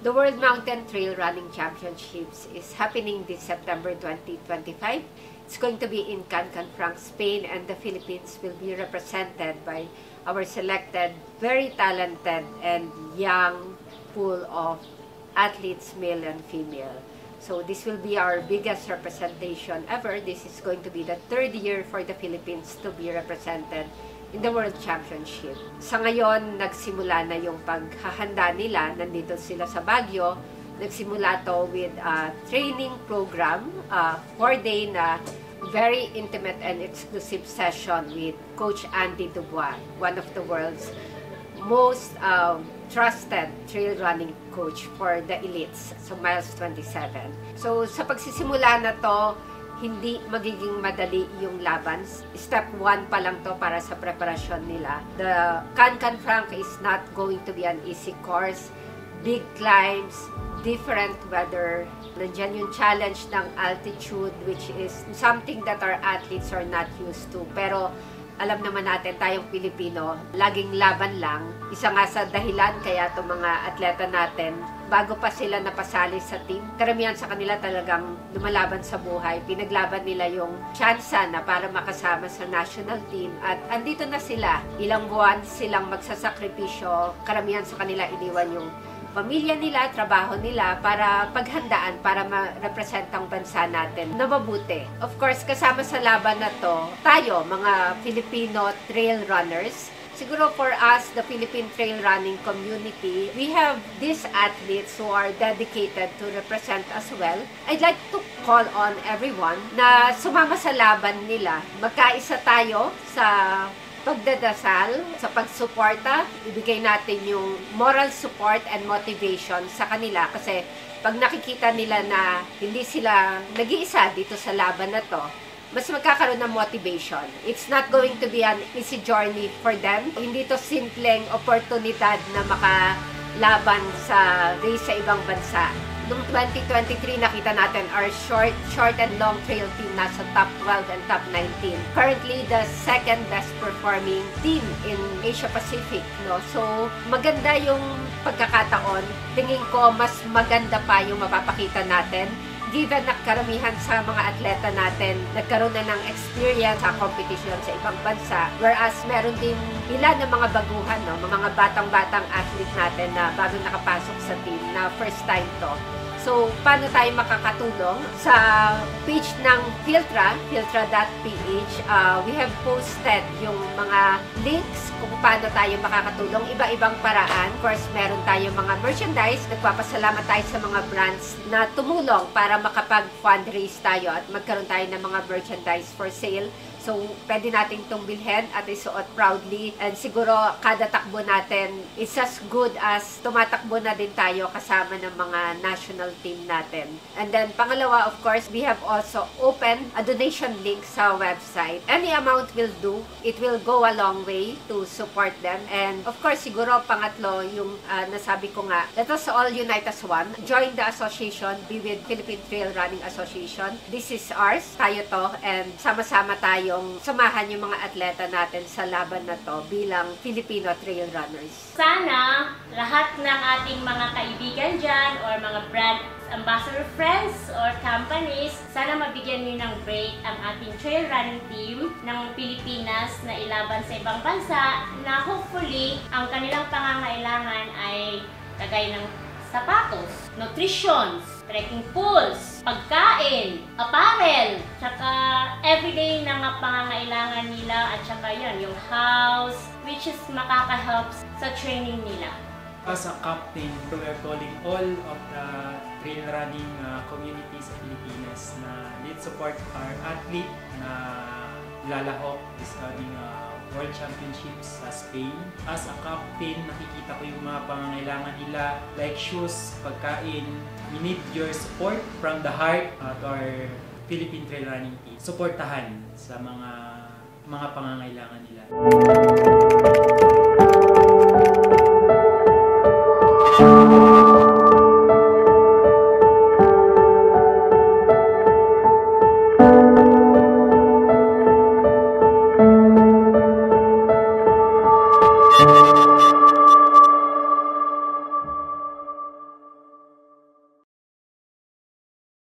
The World Mountain Trail Running Championships is happening this September 2025. It's going to be in Canfranc, Spain, and the Philippines will be represented by our selected, very talented, and young pool of athletes, male and female. So this will be our biggest representation ever. This is going to be the third year for the Philippines to be represented in the World Championship. Sa ngayon, nagsimula na yung paghahanda nila. Nandito sila sa Baguio. Nagsimula to with a training program, 4-day na very intimate and exclusive session with Coach Andy Dubois, one of the world's most trusted trail running coach for the elites, so Miles 27. So sa pagsisimula na to, hindi magiging madali yung laban. Step 1 pa lang to para sa preparasyon nila. The Canfranc is not going to be an easy course. Big climbs, different weather. Nandiyan yung challenge ng altitude, which is something that our athletes are not used to. Pero alam naman natin, tayong Pilipino, laging laban lang. Isa nga sa dahilan kaya itong mga atleta natin, bago pa sila napasali sa team, karamihan sa kanila talagang lumalaban sa buhay. Pinaglaban nila yung tsansa na para makasama sa national team. At andito na sila. Ilang buwan silang magsasakripisyo. Karamihan sa kanila iniwan yung pamilya nila, trabaho nila para paghandaan, para ma-represent ang bansa natin na mabuti. Of course, kasama sa laban na to, tayo, mga Filipino trail runners. Siguro for us, the Philippine trail running community, we have these athletes who are dedicated to represent as well. I'd like to call on everyone na sumama sa laban nila. Magkaisa tayo sa pagdadasal, sa pagsuporta, ibigay natin yung moral support and motivation sa kanila kasi pag nakikita nila na hindi sila nag-iisa dito sa laban na to, mas magkakaroon ng motivation. It's not going to be an easy journey for them. Hindi to simpleng oportunidad na makalaban sa race sa ibang bansa. Noong 2023, nakita natin our short and long trail team nasa top 12 and top 19. Currently, the second best performing team in Asia Pacific. No? So, maganda yung pagkakataon. Tingin ko, mas maganda pa yung mapapakita natin. Given na karamihan sa mga atleta natin, nagkaroon na ng experience sa competition sa ibang bansa. Whereas, meron din ilan ng mga baguhan, no? Mga batang-batang athlete natin na bago nakapasok sa team na first time to. So, paano tayo makakatulong? Sa page ng Filtra.ph, we have posted yung mga links kung paano tayo makakatulong. Iba-ibang paraan. Of course, meron tayo mga merchandise. Nagpapasalamat tayo sa mga brands na tumulong para makapag-fundraise tayo at magkaroon tayo ng mga merchandise for sale. So, pwede natin itong bilhin at isuot proudly. And siguro, kada takbo natin is as good as tumatakbo na din tayo kasama ng mga national team natin. And then, pangalawa, of course, we have also opened a donation link sa website. Any amount will do. It will go a long way to support them. And, of course, siguro, pangatlo, yung nasabi ko nga, let us all unite as one. Join the association, be with Philippine Trail Running Association. This is ours. Tayo to. And sama-sama tayo samahan yung mga atleta natin sa laban na to bilang Filipino trail runners. Sana lahat ng ating mga kaibigan dyan or mga brand ambassador friends or companies, sana mabigyan nyo ng break ang ating trail running team ng Pilipinas na ilaban sa ibang bansa na hopefully ang kanilang pangangailangan ay kagaya ng sapatos, nutrition, trekking poles, pagkain, apparel, tsaka everyday na nga pangangailangan nila at tsaka yan, yung house, which is makaka-help sa training nila. As a captain, we are calling all of the trail running community sa Pilipinas na let's support our athlete na lalahok is having World Championships sa Spain. As a captain, nakikita ko yung mga pangangailangan nila like shoes, pagkain. We need your support from the heart to our Philippine Trail Running team. Suportahan sa mga pangangailangan nila.